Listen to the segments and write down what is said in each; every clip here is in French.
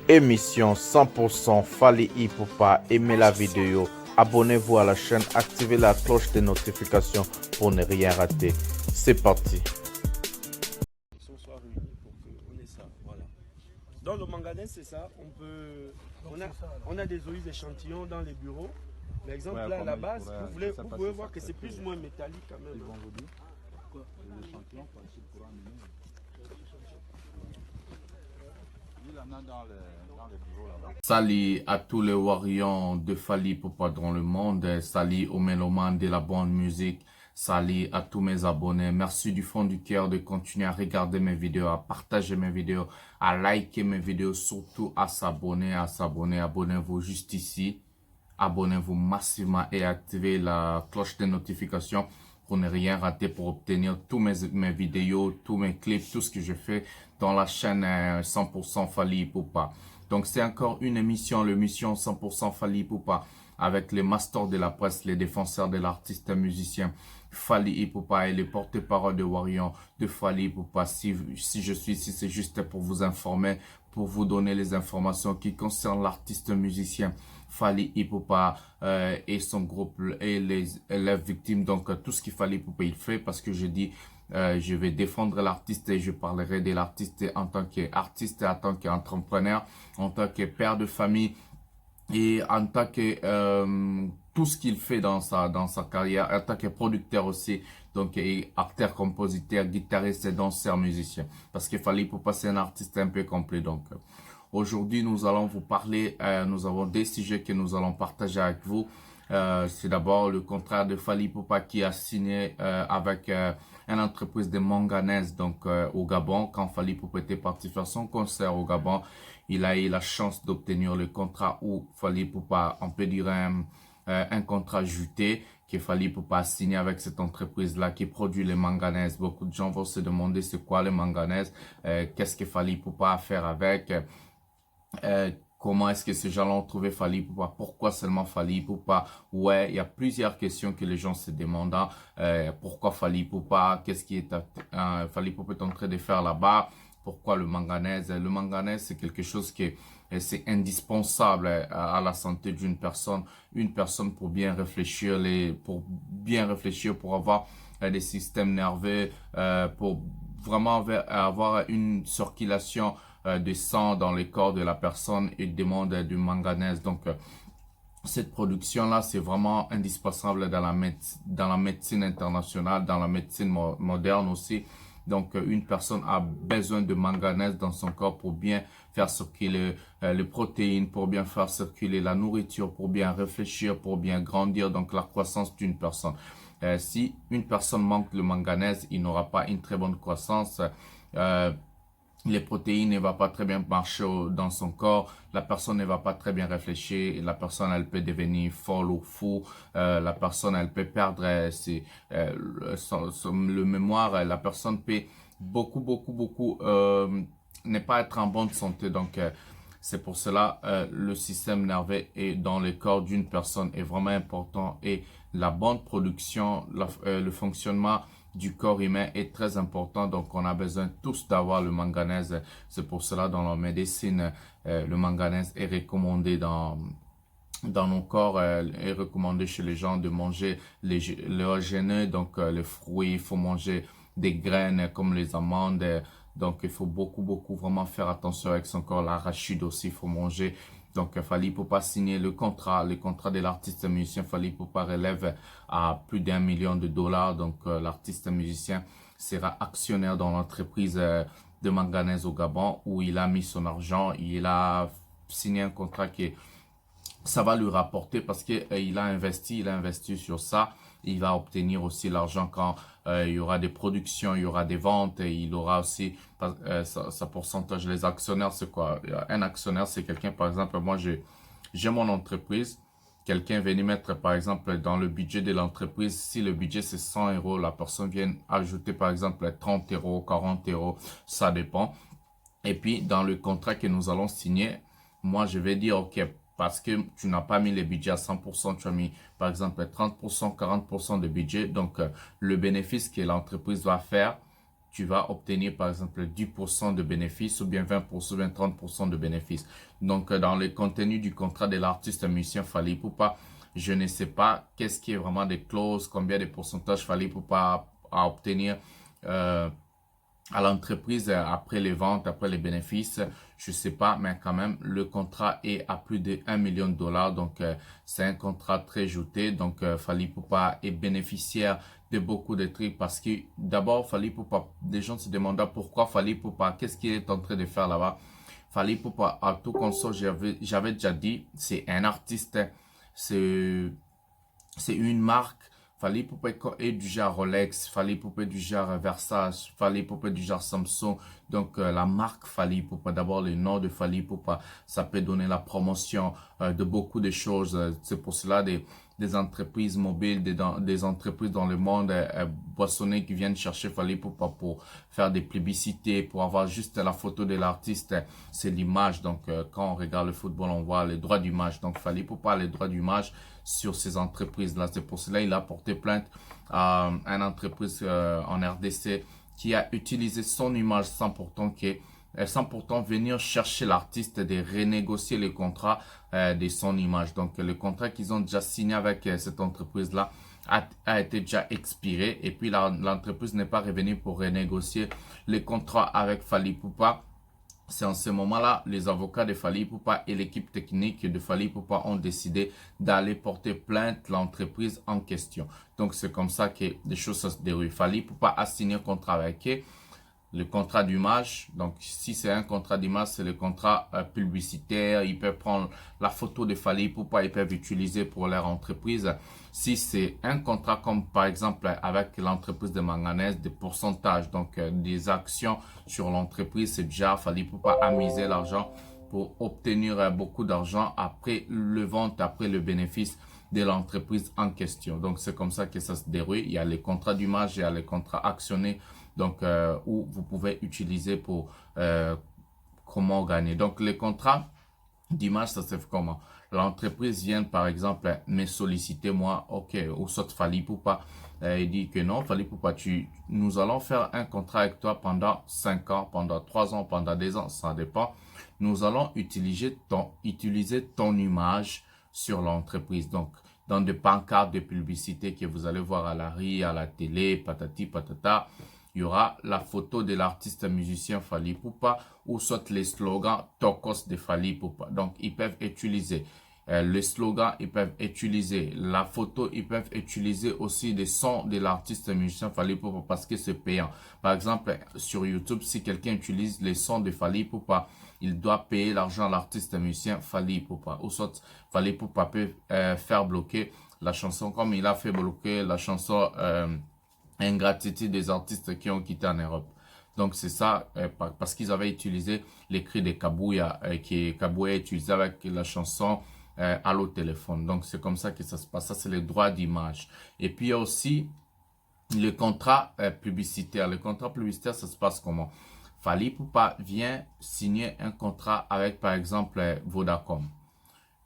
Émission 100% Fally Ipupa. Aimez la vidéo, abonnez-vous à la chaîne, activez la cloche de notification pour ne rien rater. C'est parti. Ils sont soit réunis pour qu'on ait ça. Voilà. Dans le manganèse, c'est ça. On a des olives échantillons dans les bureaux. Par exemple, là, à la base, vous pouvez voir que c'est plus ou moins métallique quand même. Ils vont vous dire pourquoi les échantillons pour amener. Il en a dans les bureaux là-bas. Salut à tous les warriors de Fally Ipupa dans le monde. Salut aux mélomanes de la bonne musique. Salut à tous mes abonnés. Merci du fond du cœur de continuer à regarder mes vidéos, à partager mes vidéos, à liker mes vidéos, surtout à s'abonner, Abonnez-vous juste ici. Abonnez-vous massivement et activez la cloche de notification pour ne rien rater, pour obtenir tous mes vidéos, tous mes clips, tout ce que je fais dans la chaîne 100% Fally Ipupa. Donc c'est encore une émission, l'émission 100% Fally Ipupa, avec les masters de la presse, les défenseurs de l'artiste musicien Fally Ipupa et les porte-parole de Warrior de Fally Ipupa. Si je suis ici, c'est juste pour vous informer, pour vous donner les informations qui concernent l'artiste musicien Fally Ipupa et son groupe et les victimes. Donc tout ce qu'il Fally Ipupa il fait, parce que je dis je vais défendre l'artiste et je parlerai de l'artiste en tant qu'artiste, en tant qu'entrepreneur, en tant que père de famille et en tant que tout ce qu'il fait dans sa carrière, en tant que producteur aussi, donc et acteur, compositeur, guitariste et danseur, musicien. Parce qu'il Fally Ipupa c'est un artiste un peu complet. Donc aujourd'hui nous allons vous parler, nous avons des sujets que nous allons partager avec vous. C'est d'abord le contrat de Fally Ipupa qui a signé avec une entreprise de manganèse donc au Gabon. Quand Fally Ipupa était parti faire son concert au Gabon, il a eu la chance d'obtenir le contrat où Fally Ipupa, on peut dire un contrat juté qu'il Fally Ipupa a signé avec cette entreprise-là qui produit les manganèses. Beaucoup de gens vont se demander c'est quoi les manganèses, qu'est-ce que Fally Ipupa a à faire avec, comment est-ce que ces gens ont trouvé Fally Ipupa, pourquoi seulement Fally Ipupa. Ouais, il y a plusieurs questions que les gens se demandent. Pourquoi Fally Ipupa, qu'est-ce qui est Fally Ipupa est en train de faire là-bas. Pourquoi le manganèse? Le manganèse, c'est quelque chose qui c'est indispensable à la santé d'une personne. Une personne pour bien réfléchir, pour avoir des systèmes nerveux, pour vraiment avoir une circulation de sang dans le corps de la personne. Il demande du manganèse. Donc, cette production-là, c'est vraiment indispensable dans la médecine internationale, dans la médecine moderne aussi. Donc, une personne a besoin de manganèse dans son corps pour bien faire circuler les protéines, pour bien faire circuler la nourriture, pour bien réfléchir, pour bien grandir. Donc, la croissance d'une personne. Si une personne manque le manganèse, il n'aura pas une très bonne croissance. Les protéines ne vont pas très bien marcher dans son corps, la personne ne va pas très bien réfléchir, la personne elle peut devenir folle ou fou, la personne elle peut perdre le mémoire, la personne peut beaucoup ne pas être en bonne santé. Donc c'est pour cela le système nerveux est dans le corps d'une personne est vraiment important et la bonne production, le fonctionnement du corps humain est très important. Donc on a besoin tous d'avoir le manganèse. C'est pour cela dans la médecine le manganèse est recommandé dans nos corps, est recommandé chez les gens de manger les oléagineux, donc les fruits. Il faut manger des graines comme les amandes. Donc il faut beaucoup vraiment faire attention avec son corps. L'arachide aussi, il faut manger. Donc, Fally Ipupa signer le contrat de l'artiste musicien Fally Ipupa relève à plus d'1 million de dollars. Donc, l'artiste musicien sera actionnaire dans l'entreprise de manganèse au Gabon où il a mis son argent. Il a signé un contrat qui ça va lui rapporter parce que il a investi sur ça. Il va obtenir aussi l'argent quand il y aura des productions, il y aura des ventes et il aura aussi sa pourcentage. Les actionnaires, c'est quoi? Un actionnaire, c'est quelqu'un, par exemple, moi j'ai mon entreprise. Quelqu'un vient mettre, par exemple, dans le budget de l'entreprise, si le budget c'est 100 euros, la personne vient ajouter, par exemple, 30 euros, 40 euros, ça dépend. Et puis, dans le contrat que nous allons signer, moi, je vais dire, OK, parce que tu n'as pas mis le budget à 100%, tu as mis, par exemple, 30%, 40% de budget. Donc, le bénéfice que l'entreprise va faire, tu vas obtenir par exemple 10% de bénéfices ou bien 20% ou bien 30% de bénéfices. Donc, dans le contenu du contrat de l'artiste musicien Fally Ipupa, je ne sais pas qu'est-ce qui est vraiment des clauses, combien de pourcentages Fally Ipupa à obtenir à l'entreprise après les ventes, après les bénéfices, je sais pas, mais quand même, le contrat est à plus de 1 million de dollars, donc c'est un contrat très jouté, donc Fally Ipupa est bénéficiaire de beaucoup de trucs parce que d'abord, Fally Ipupa, des gens se demandent pourquoi Fally Ipupa, qu'est-ce qu'il est en train de faire là-bas. Fally Ipupa, à tout consort, j'avais déjà dit, c'est un artiste, c'est une marque. Fally Ipupa est du genre Rolex, Fally Ipupa est du genre Versace, Fally Ipupa est du genre Samsung. Donc la marque Fally Ipupa, d'abord le nom de Fally Ipupa, ça peut donner la promotion de beaucoup de choses. C'est pour cela des entreprises mobiles, des entreprises dans le monde boissonné qui viennent chercher Fally Ipupa pour faire des publicités, pour avoir juste la photo de l'artiste. C'est l'image. Donc quand on regarde le football, on voit les droits d'image. Donc Fally Ipupa a les droits d'image sur ces entreprises-là. C'est pour cela qu'il a porté plainte à une entreprise en RDC qui a utilisé son image sans pourtant venir chercher l'artiste de renégocier les contrats de son image. Donc, le contrat qu'ils ont déjà signé avec cette entreprise-là a été déjà expiré et puis l'entreprise n'est pas revenue pour renégocier les contrats avec Fally Ipupa. C'est en ce moment-là, les avocats de Fally Ipupa et l'équipe technique de Fally Ipupa ont décidé d'aller porter plainte l'entreprise en question. Donc, c'est comme ça que les choses se déroulent. Fally Ipupa a signé un contrat avec eux, le contrat d'image. Donc, si c'est un contrat d'image, c'est le contrat publicitaire. Ils peuvent prendre la photo de Fally Ipupa, ils peuvent utiliser pour leur entreprise. Si c'est un contrat comme par exemple avec l'entreprise de manganèse, des pourcentages, donc des actions sur l'entreprise, c'est déjà Fally Ipupa a misé l'argent pour obtenir beaucoup d'argent après le vente, après le bénéfice de l'entreprise en question. Donc, c'est comme ça que ça se déroule. Il y a les contrats d'image, il y a les contrats actionnés, donc où vous pouvez utiliser pour comment gagner. Donc, les contrats d'image, ça se fait comment? L'entreprise vient, par exemple, me solliciter, moi, ok, ou soit Fally Ipupa, il dit que non, Fally Ipupa, nous allons faire un contrat avec toi pendant 5 ans, pendant 3 ans, pendant 2 ans, ça dépend. Nous allons utiliser ton image sur l'entreprise. Donc, dans des pancartes de publicité que vous allez voir à la rue, à la télé, patati patata, il y aura la photo de l'artiste musicien Fally Ipupa ou soit les slogans Tokos de Fally Ipupa. Donc, ils peuvent utiliser le slogan, ils peuvent utiliser la photo, ils peuvent utiliser aussi des sons de l'artiste musicien Fally Ipupa parce que c'est payant. Par exemple, sur YouTube, si quelqu'un utilise les sons de Fally Ipupa, il doit payer l'argent à l'artiste musicien Fally Ipupa. Ou soit Fally Ipupa peut faire bloquer la chanson comme il a fait bloquer la chanson Ingratitude des artistes qui ont quitté en Europe. Donc c'est ça, parce qu'ils avaient utilisé les cris de Kabouya, qui Kabouya utilisé avec la chanson Allo Téléphone. Donc c'est comme ça que ça se passe. Ça c'est les droits d'image. Et puis il y a aussi le contrat publicitaire. Le contrat publicitaire, ça se passe comment? Fally Ipupa vient signer un contrat avec par exemple Vodacom,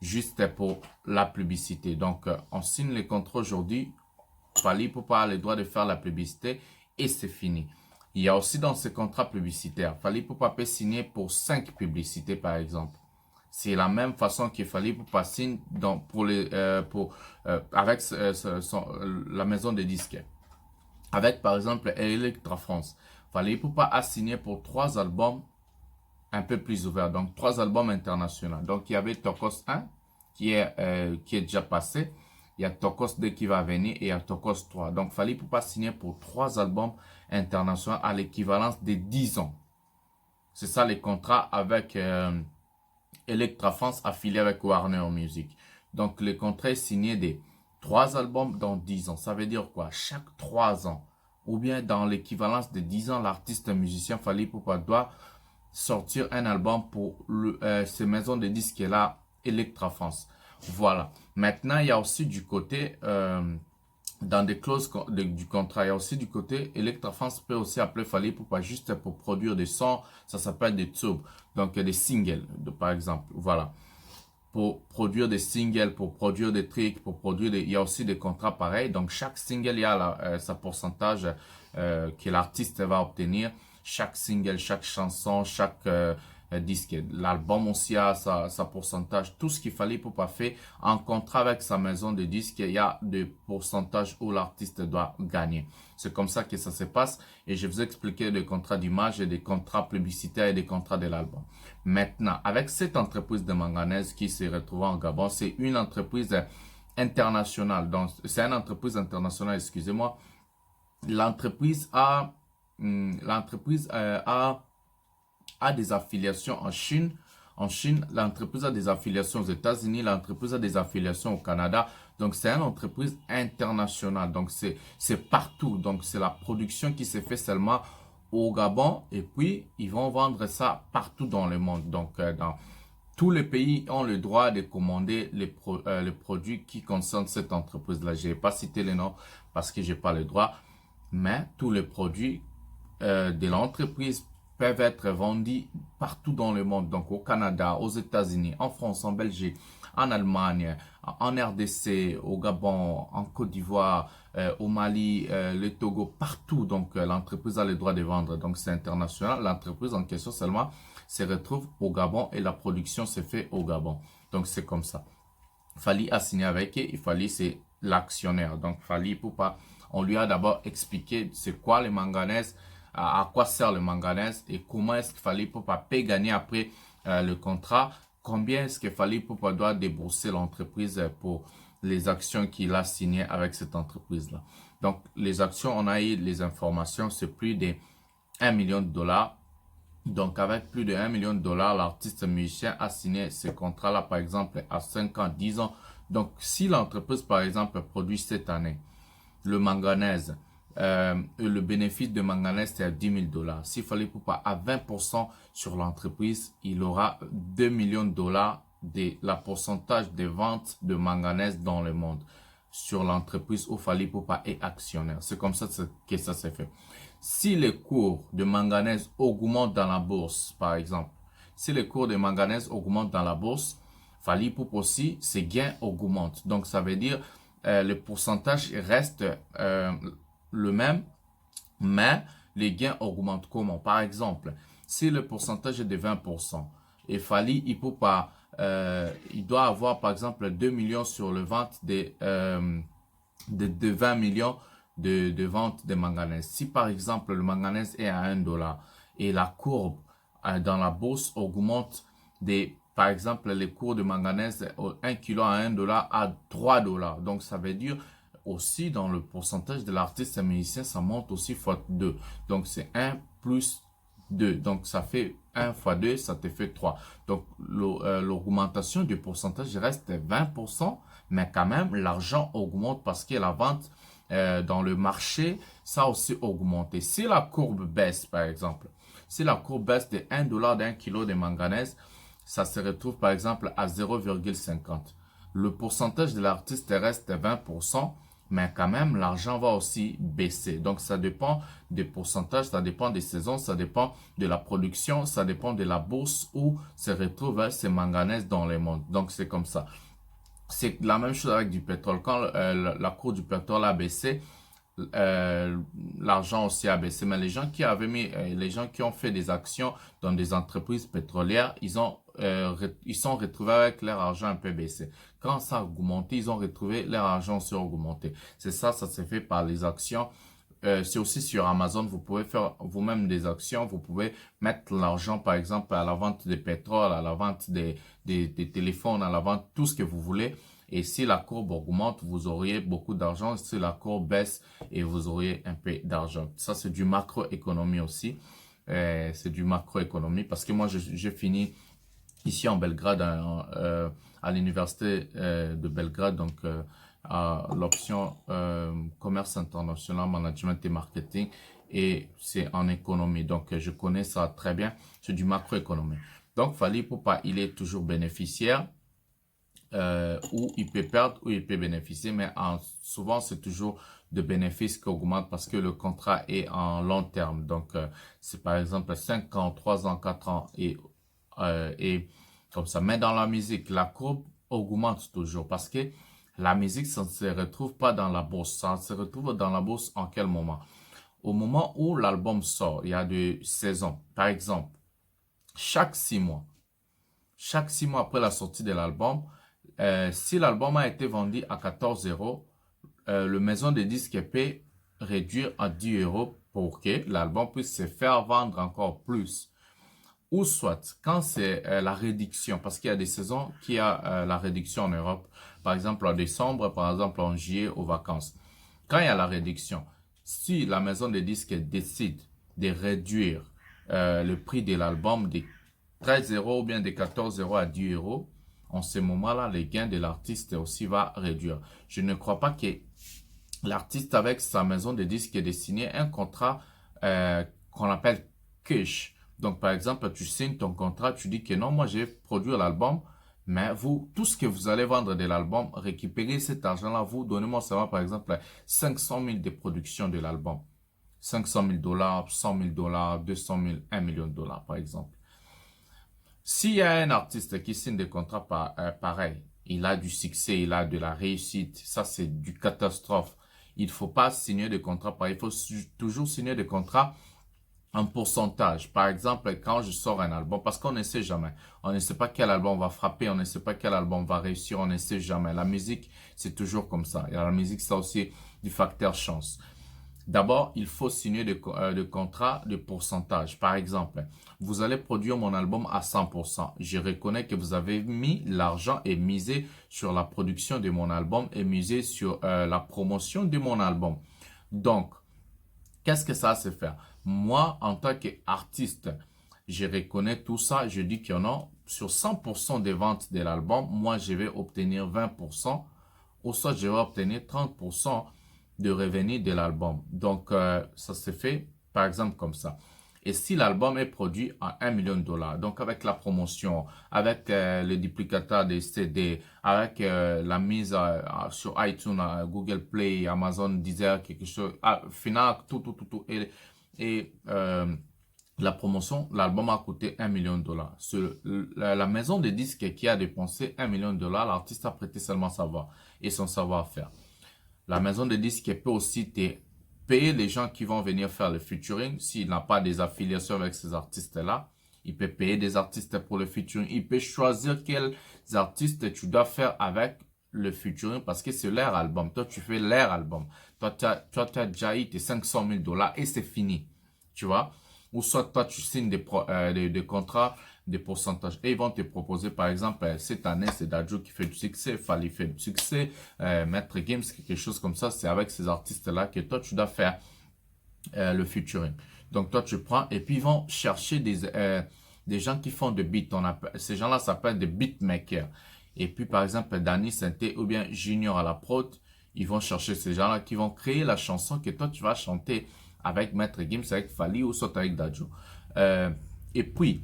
juste pour la publicité. Donc on signe le contrat aujourd'hui. Fally Ipupa a le droit de faire la publicité et c'est fini. Il y a aussi dans ce contrat publicitaire, Fally Ipupa peut signer pour 5 publicités par exemple. C'est la même façon que Fally Ipupa signe avec la maison de disques. Avec par exemple Electra France. Fally Ipupa a signé pour 3 albums un peu plus ouverts. Donc 3 albums internationaux. Donc il y avait Tokos 1 qui est déjà passé. Il y a Tokos 2 qui va venir et il y a Tokos 3. Donc, Fally Ipupa signer pour 3 albums internationaux à l'équivalence de 10 ans. C'est ça les contrats avec Electra France affilié avec Warner Music. Donc, le contrat est signé de 3 albums dans 10 ans. Ça veut dire quoi? Chaque 3 ans, ou bien dans l'équivalence de 10 ans, l'artiste musicien Fally Ipupa doit sortir un album pour ces maisons de disques-là, Electra France. Voilà. Maintenant, il y a aussi du côté, dans des clauses du contrat, il y a aussi du côté, Electra France peut aussi appeler Fally Ipupa juste pour produire des sons, ça s'appelle des tubes, donc des singles, par exemple, voilà. Pour produire des singles, pour produire des trucs, il y a aussi des contrats pareils, donc chaque single, il y a sa pourcentage que l'artiste va obtenir. Chaque single, chaque chanson, chaque disque. L'album aussi a sa pourcentage. Tout ce qu'il fallait pour pas faire en contrat avec sa maison de disques, il y a des pourcentages où l'artiste doit gagner. C'est comme ça que ça se passe et je vous ai expliqué des contrats d'image et des contrats publicitaires et des contrats de l'album. Maintenant, avec cette entreprise de manganèse qui se retrouve en Gabon, c'est une entreprise internationale. Donc, c'est une entreprise internationale, excusez-moi. L'entreprise a des affiliations en Chine. En Chine, l'entreprise a des affiliations aux États-Unis, l'entreprise a des affiliations au Canada. Donc, c'est une entreprise internationale. Donc, c'est partout. Donc, c'est la production qui se fait seulement au Gabon. Et puis, ils vont vendre ça partout dans le monde. Donc, dans tous les pays ont le droit de commander les produits qui concernent cette entreprise-là. Je n'ai pas cité les noms parce que je n'ai pas le droit. Mais tous les produits de l'entreprise peuvent être vendus partout dans le monde. Donc au Canada, aux États-Unis, en France, en Belgique, en Allemagne, en RDC, au Gabon, en Côte d'Ivoire, au Mali, le Togo, partout. Donc l'entreprise a le droit de vendre. Donc c'est international. L'entreprise en question seulement se retrouve au Gabon et la production se fait au Gabon. Donc c'est comme ça. Fally a signé avec eux. Il fallait c'est l'actionnaire. Donc Fally Ipupa, on lui a d'abord expliqué c'est quoi le manganèse, à quoi sert le manganèse et comment est-ce qu'il fallait pour pas gagner après le contrat, combien est-ce qu'il fallait pour pas doit débourser l'entreprise pour les actions qu'il a signées avec cette entreprise-là. Donc, les actions, on a eu les informations, c'est plus de 1 million de dollars. Donc, avec plus de 1 million de dollars, l'artiste musicien a signé ce contrat-là, par exemple, à 5 ans, 10 ans. Donc, si l'entreprise, par exemple, produit cette année le manganèse, le bénéfice de manganèse, c'est à 10 000 dollars. S'il fallait pour pas à 20% sur l'entreprise, il aura 2 millions de dollars de la pourcentage des ventes de manganèse dans le monde sur l'entreprise où Fally Ipupa est actionnaire. C'est comme ça que ça s'est fait. Si les cours de manganèse augmentent dans la bourse, par exemple, si les cours de manganèse augmentent dans la bourse, Fally Ipupa aussi, ses gains augmentent. Donc, ça veut dire le pourcentage reste le même, mais les gains augmentent comment? Par exemple, si le pourcentage est de 20% et Fally Ipupa, il doit avoir par exemple 2 millions sur le vente de 20 millions de ventes de manganèse. Si par exemple le manganèse est à 1 dollar et la courbe dans la bourse augmente par exemple, les cours de manganèse, 1 kg à 1 dollar à 3 dollars. Donc, ça veut dire aussi dans le pourcentage de l'artiste musicien, ça monte aussi fois 2. Donc, c'est 1 plus 2. Donc, ça fait 1 fois 2, ça te fait 3. Donc, l'augmentation du pourcentage reste 20%, mais quand même, l'argent augmente parce que la vente dans le marché, ça a aussi augmenté. Si la courbe baisse, par exemple, si la courbe baisse de 1 dollar d'un kilo de manganèse, ça se retrouve par exemple à 0,50. Le pourcentage de l'artiste reste 20%, mais quand même, l'argent va aussi baisser. Donc, ça dépend des pourcentages, ça dépend des saisons, ça dépend de la production, ça dépend de la bourse où se retrouvent ces manganèses dans le monde. Donc, c'est comme ça. C'est la même chose avec du pétrole. Quand la cour du pétrole a baissé, l'argent aussi a baissé. Mais les gens qui ont fait des actions dans des entreprises pétrolières, ils sont retrouvés avec leur argent un peu baissé. Quand ça a augmenté, ils ont retrouvé leur argent aussi augmenté. C'est ça, ça se fait par les actions. C'est aussi sur Amazon, vous pouvez faire vous-même des actions. Vous pouvez mettre l'argent, par exemple, à la vente de pétrole, à la vente des téléphones, à la vente, tout ce que vous voulez. Et si la courbe augmente, vous auriez beaucoup d'argent. Si la courbe baisse, et vous auriez un peu d'argent. Ça, c'est du macroéconomie aussi. C'est du macroéconomie parce que moi, j'ai fini ici en Belgrade, à l'université de Belgrade, donc à l'option commerce international, management et marketing. Et c'est en économie. Donc, je connais ça très bien. C'est du macroéconomie. Donc, Fally Ipupa, il est toujours bénéficiaire. Où il peut perdre, où il peut bénéficier, mais souvent c'est toujours de bénéfices qui augmentent parce que le contrat est en long terme. Donc, c'est par exemple 5 ans, 3 ans, 4 ans et comme ça. Mais dans la musique, la courbe augmente toujours parce que la musique, ça ne se retrouve pas dans la bourse. Ça se retrouve dans la bourse en quel moment? Au moment où l'album sort, il y a des saisons. Par exemple, chaque 6 mois après la sortie de l'album, si l'album a été vendu à 14 euros, le maison de disques peut réduire à 10 euros pour que l'album puisse se faire vendre encore plus. Ou soit, quand c'est la réduction, parce qu'il y a des saisons qui a la réduction en Europe, par exemple en décembre, par exemple en juillet aux vacances. Quand il y a la réduction, si la maison de disques décide de réduire le prix de l'album de 13 euros ou bien de 14 euros à 10 euros, en ce moment-là, les gains de l'artiste aussi va réduire. Je ne crois pas que l'artiste avec sa maison de disques ait signé un contrat qu'on appelle cash. Donc, par exemple, tu signes ton contrat, tu dis que non, moi, j'ai produit l'album, mais vous, tout ce que vous allez vendre de l'album, récupérez cet argent-là, vous, donnez-moi seulement, par exemple, 500 000 de production de l'album. 500 000 dollars, 100 000 dollars, 200 000, 1 million de dollars, par exemple. S'il y a un artiste qui signe des contrats pareils, il a du succès, il a de la réussite, ça c'est du catastrophe. Il ne faut pas signer de contrats pareils, il faut toujours signer des contrats en pourcentage. Par exemple, quand je sors un album, parce qu'on ne sait jamais. On ne sait pas quel album va frapper, on ne sait pas quel album va réussir, on ne sait jamais. La musique, c'est toujours comme ça. Et la musique, c'est aussi du facteur chance. D'abord, il faut signer de contrats de pourcentage. Par exemple, vous allez produire mon album à 100%. Je reconnais que vous avez mis l'argent et misé sur la production de mon album et misé sur la promotion de mon album. Donc, qu'est-ce que ça se fait? Moi, en tant qu'artiste, je reconnais tout ça. Je dis qu'il y en a sur 100% des ventes de l'album. Moi, je vais obtenir 20%. Ou soit, je vais obtenir 30% de revenus de l'album. Donc, ça se fait, par exemple, comme ça. Et si l'album est produit à 1 million de dollars, donc avec la promotion, avec le duplicateur des CD, avec la mise sur iTunes, Google Play, Amazon, Deezer, quelque chose, Finac, tout. Et la promotion, l'album a coûté 1 million de dollars. La maison de disques qui a dépensé 1 million de dollars, l'artiste a prêté seulement sa voix et son savoir-faire. La maison de disques peut aussi payer les gens qui vont venir faire le featuring. S'il n'a pas des affiliations avec ces artistes-là, il peut payer des artistes pour le featuring. Il peut choisir quels artistes tu dois faire avec le featuring parce que c'est leur album. Toi, tu fais leur album. Toi, tu as déjà eu tes 500 000 dollars et c'est fini. Tu vois? Ou soit toi, tu signes des contrats, des pourcentages. Et ils vont te proposer, par exemple, cette année, c'est Dadju qui fait du succès, Fally fait du succès, Maître Games, quelque chose comme ça. C'est avec ces artistes-là que toi, tu dois faire le featuring. Donc, toi, tu prends et puis ils vont chercher des gens qui font de beats. Ces gens-là s'appellent des beatmakers. Et puis, par exemple, Danny Sainté ou bien Junior à la prod, ils vont chercher ces gens-là qui vont créer la chanson que toi, tu vas chanter avec Maître Gims, avec Fally ou soit avec Dadju. Et puis,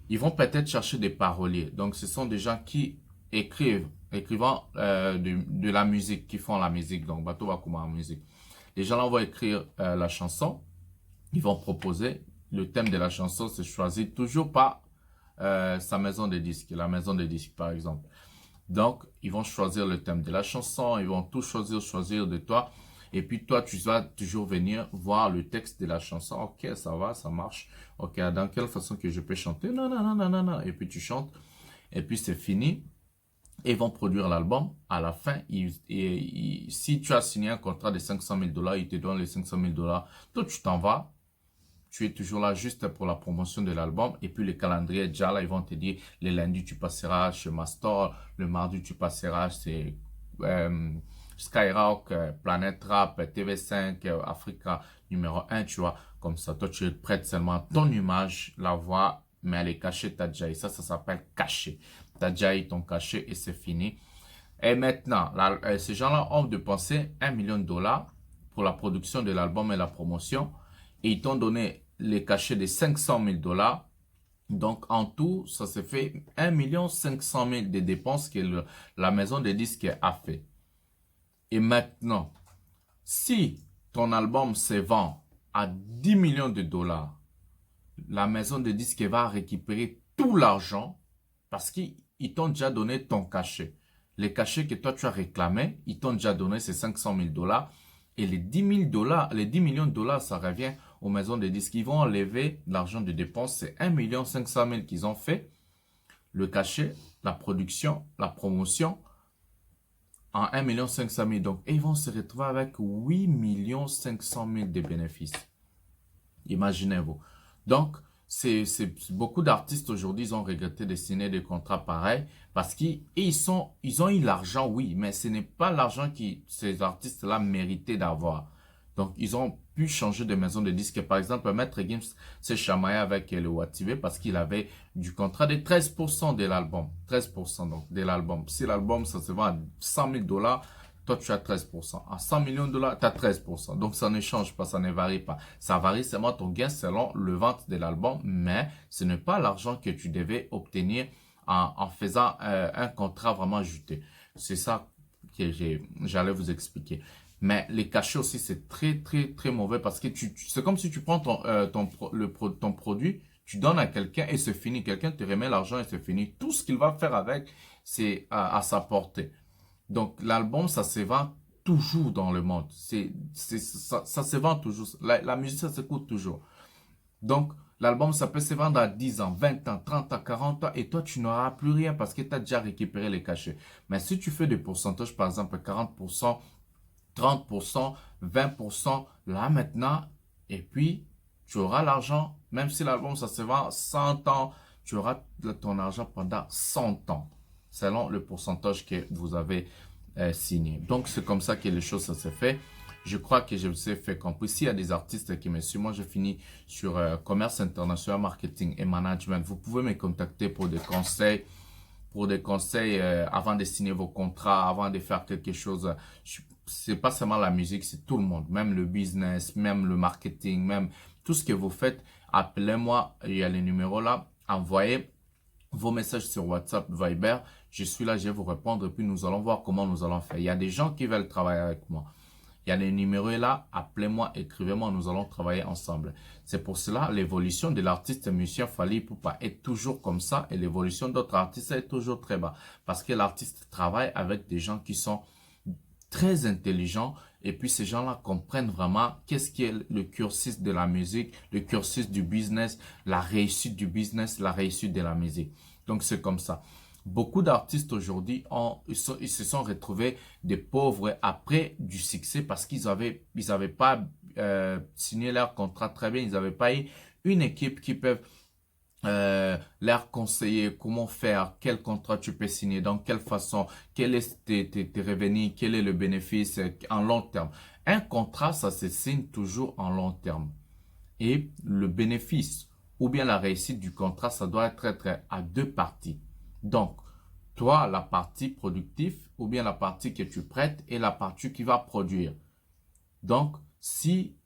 ils vont peut-être chercher des paroliers. Donc, ce sont des gens qui écrivant de la musique, qui font la musique. Donc, Bato Bakuma en musique. Les gens là vont écrire la chanson. Ils vont proposer. Le thème de la chanson, c'est choisi toujours par sa maison de disques. La maison de disques, par exemple. Donc, ils vont choisir le thème de la chanson. Ils vont tout choisir de toi. Et puis, toi, tu vas toujours venir voir le texte de la chanson. Ok, ça va, ça marche. Ok, dans quelle façon que je peux chanter? Non, non, non, non, non, non. Et puis, tu chantes. Et puis, c'est fini. Ils vont produire l'album. À la fin, si tu as signé un contrat de 500 000 dollars, ils te donnent les 500 000 dollars. Toi, tu t'en vas. Tu es toujours là juste pour la promotion de l'album. Et puis, le calendrier, déjà là, ils vont te dire, le lundi, tu passeras chez Mastor. Le mardi, tu passeras chez Skyrock, Planète Rap, TV5, Africa numéro 1, tu vois. Comme ça, toi, tu prêtes seulement ton image, la voix, mais elle est cachée, t'as déjà eu. Ça s'appelle caché. T'as déjà eu ton cachet et c'est fini. Et maintenant, ces gens-là ont dépensé 1 million de dollars pour la production de l'album et la promotion. Et ils t'ont donné les cachets de 500 000 dollars. Donc, en tout, ça se fait 1 500 000 de dépenses que la maison de disques a fait. Et maintenant, si ton album se vend à 10 millions de dollars, la maison de disques va récupérer tout l'argent parce qu'ils t'ont déjà donné ton cachet. Les cachets que toi tu as réclamé, ils t'ont déjà donné ces 500 000 dollars. Et les 10 000 dollars, les 10 millions de dollars, ça revient aux maisons de disques. Ils vont enlever l'argent de dépenses. C'est 1 500 000 qu'ils ont fait. Le cachet, la production, la promotion en 1 500 000. Donc, ils vont se retrouver avec 8 500 000 de bénéfices. Imaginez-vous. Donc, c'est beaucoup d'artistes aujourd'hui, ils ont regretté de signer des contrats pareils parce qu'ils ont eu l'argent, oui, mais ce n'est pas l'argent que ces artistes-là méritaient d'avoir. Donc, ils ont pu changer de maison de disques. Par exemple, Maître Gims s'est chamaillé avec le Wativé parce qu'il avait du contrat de 13% de l'album. 13% donc de l'album. Si l'album, ça se vend à 100 000 dollars, toi, tu as 13%. À 100 millions de dollars, tu as 13%. Donc, ça ne change pas, ça ne varie pas. Ça varie seulement ton gain selon le vente de l'album, mais ce n'est pas l'argent que tu devais obtenir en faisant un contrat vraiment juteux. C'est ça que j'allais vous expliquer. Mais les cachets aussi, c'est très, très, très mauvais parce que c'est comme si tu prends ton produit, tu donnes à quelqu'un et c'est fini. Quelqu'un te remet l'argent et c'est fini. Tout ce qu'il va faire avec, c'est à sa portée. Donc, l'album, ça se vend toujours dans le monde. Ça se vend toujours. La musique, ça s'écoute toujours. Donc, l'album, ça peut se vendre à 10 ans, 20 ans, 30 ans, 40 ans. Et toi, tu n'auras plus rien parce que tu as déjà récupéré les cachets. Mais si tu fais des pourcentages, par exemple, 40%, 30%, 20%, là maintenant, et puis, tu auras l'argent. Même si l'album, ça se vend 100 ans, tu auras ton argent pendant 100 ans. Selon le pourcentage que vous avez signé. Donc, c'est comme ça que les choses, ça se fait. Je crois que je vous ai fait compris. S'il y a des artistes qui me suivent, moi, je finis sur commerce international, marketing et management. Vous pouvez me contacter pour des conseils. Avant de signer vos contrats, avant de faire quelque chose. C'est pas seulement la musique, c'est tout le monde. Même le business, même le marketing, même tout ce que vous faites. Appelez-moi, il y a les numéros là. Envoyez vos messages sur WhatsApp, Viber. Je suis là, je vais vous répondre et puis nous allons voir comment nous allons faire. Il y a des gens qui veulent travailler avec moi. Il y a les numéros là, appelez-moi, écrivez-moi, nous allons travailler ensemble. C'est pour cela, l'évolution de l'artiste musicien Fally Ipupa est toujours comme ça et l'évolution d'autres artistes est toujours très bas. Parce que l'artiste travaille avec des gens qui sont très intelligents et puis ces gens-là comprennent vraiment qu'est-ce qui est le cursus de la musique, le cursus du business, la réussite du business, la réussite de la musique. Donc c'est comme ça. Beaucoup d'artistes aujourd'hui ils se sont retrouvés des pauvres après du succès parce qu'ils avaient pas signé leur contrat très bien, ils n'avaient pas eu une équipe qui peut leur conseiller comment faire, quel contrat tu peux signer, dans quelle façon, quel est tes revenus, quel est le bénéfice en long terme. Un contrat, ça se signe toujours en long terme. Et le bénéfice ou bien la réussite du contrat, ça doit être à deux parties. Donc, toi, la partie productive ou bien la partie que tu prêtes et la partie qui va produire. Donc, si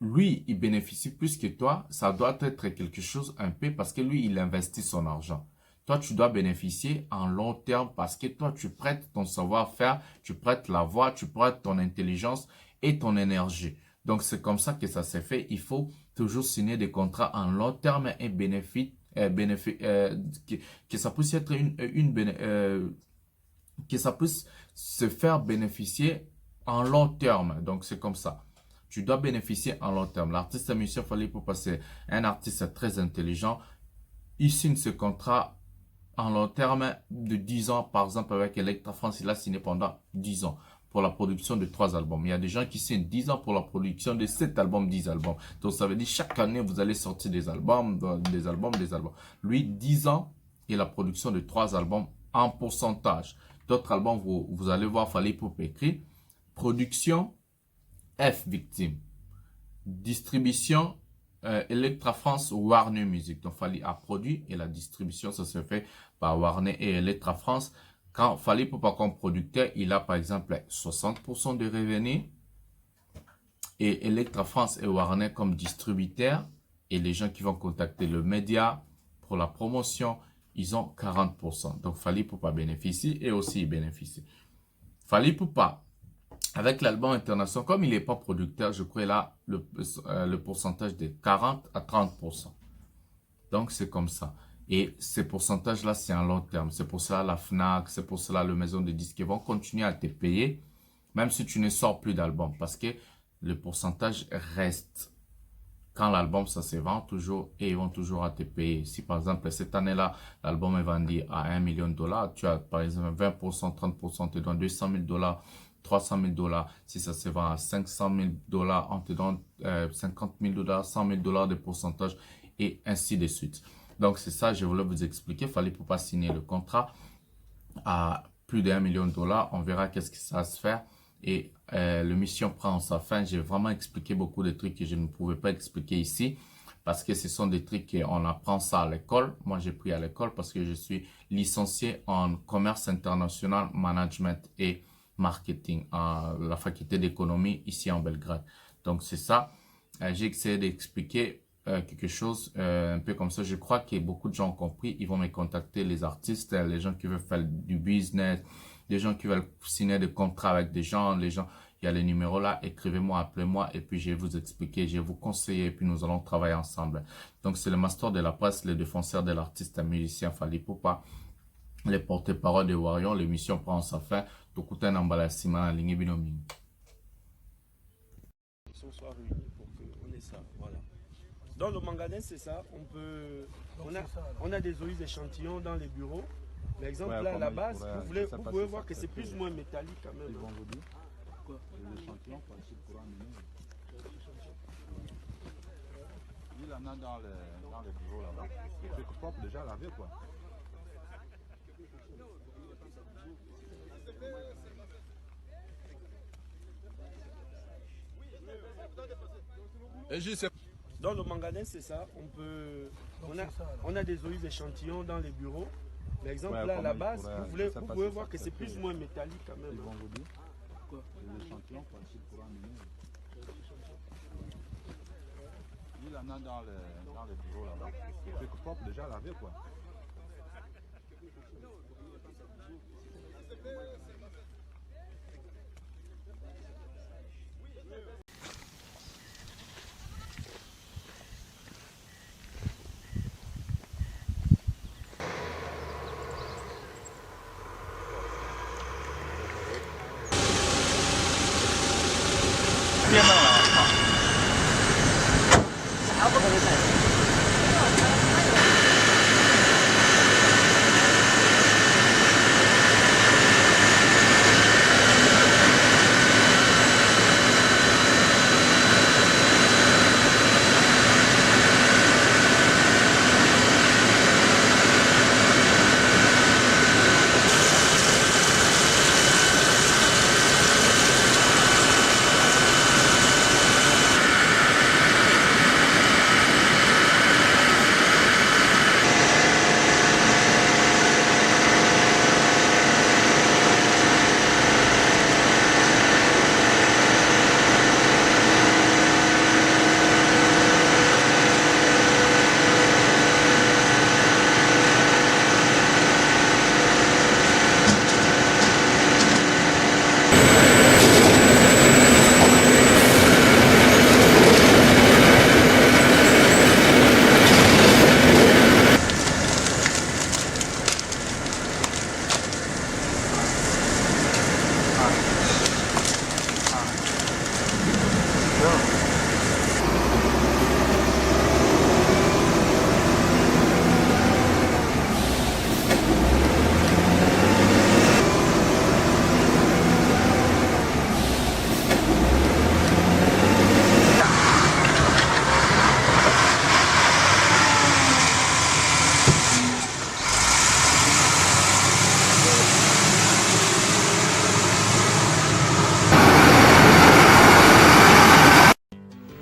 lui, il bénéficie plus que toi, ça doit être quelque chose un peu parce que lui, il investit son argent. Toi, tu dois bénéficier en long terme parce que toi, tu prêtes ton savoir-faire, tu prêtes la voix, tu prêtes ton intelligence et ton énergie. Donc, c'est comme ça que ça s'est fait. Il faut toujours signer des contrats en long terme et que ça puisse être que ça puisse se faire bénéficier en long terme. Donc, c'est comme ça. Tu dois bénéficier en long terme. L'artiste musicien Fally Ipupa, c'est un artiste très intelligent. Il signe ce contrat en long terme de 10 ans. Par exemple, avec Electra France, il a signé pendant 10 ans pour la production de 3 albums. Il y a des gens qui signent 10 ans pour la production de 7 albums, 10 albums. Donc, ça veut dire chaque année, vous allez sortir des albums, des albums, des albums. Lui, 10 ans et la production de 3 albums en pourcentage. D'autres albums, vous allez voir Fally Ipupa écrit production F victime. Distribution Electra France ou Warner Music. Donc Fally a produit et la distribution ça se fait par Warner et Electra France. Quand Fally Ipupa comme producteur, il a par exemple 60% de revenus et Electra France et Warner comme distributeurs et les gens qui vont contacter le média pour la promotion, ils ont 40%. Donc Fally Ipupa bénéficie et aussi il bénéficie. Fally Ipupa avec l'album international, comme il n'est pas producteur, je crois qu'il a le pourcentage de 40 à 30%. Donc, c'est comme ça. Et ces pourcentages-là, c'est en long terme. C'est pour cela la FNAC, c'est pour cela les maisons de disques vont continuer à te payer même si tu ne sors plus d'album, parce que le pourcentage reste. Quand l'album, ça se vend toujours et ils vont toujours à te payer. Si par exemple, cette année-là, l'album est vendu à 1 million de dollars, tu as par exemple 20%, 30%, te donne 200 000 dollars, 300 000 dollars. Si ça se vend à 500 000 dollars, on te donne 50 000 dollars, 100 000 dollars de pourcentage et ainsi de suite. Donc, c'est ça, je voulais vous expliquer. Il fallait pour pas signer le contrat à plus d'1 million de dollars. On verra qu'est-ce que ça va se faire. Et l'émission prend sa fin. J'ai vraiment expliqué beaucoup de trucs que je ne pouvais pas expliquer ici. Parce que ce sont des trucs qu'on apprend ça à l'école. Moi, j'ai pris à l'école parce que je suis licencié en commerce international, management et marketing à la faculté d'économie ici en Belgrade. Donc, c'est ça. J'ai essayé d'expliquer quelque chose un peu comme ça. Je crois que beaucoup de gens ont compris. Ils vont me contacter, les artistes, les gens qui veulent faire du business, des gens qui veulent signer des contrats avec des gens, les gens, il y a les numéros là, écrivez-moi, appelez-moi et puis je vais vous expliquer, je vais vous conseiller et puis nous allons travailler ensemble. Donc c'est le master de la presse, le défenseur de l'artiste, un musicien Fally Ipupa, les porte-parole de Warion, l'émission prend sa fin. Tokuta Nambala Simana Lingi Binomi. Ils sont soit réunis pour qu'on ait ça, voilà. Dans le magasin, c'est ça, on a des oïs échantillons dans les bureaux. Par exemple, là, à la base, vous pouvez voir que c'est plus ou moins métallique quand même. Ils vont vous dire quoi? Les échantillons pour amener. Il en a dans les bureaux là-bas. Les trucs propres déjà lavés quoi. Dans le magasin, c'est ça, on a des oïs échantillons dans les bureaux. Par exemple, là, à la base, vous pouvez voir que c'est plus ou moins métallique quand même. Ils vont vous dire quoi? Les échantillons pour amener. Il en a dans les bureaux là-bas. Les trucs propres déjà lavés quoi.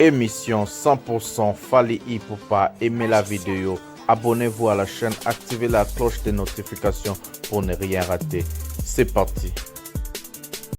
Émission 100% Fally Ipupa. Aimez la vidéo, abonnez-vous à la chaîne, activez la cloche de notification pour ne rien rater. C'est parti.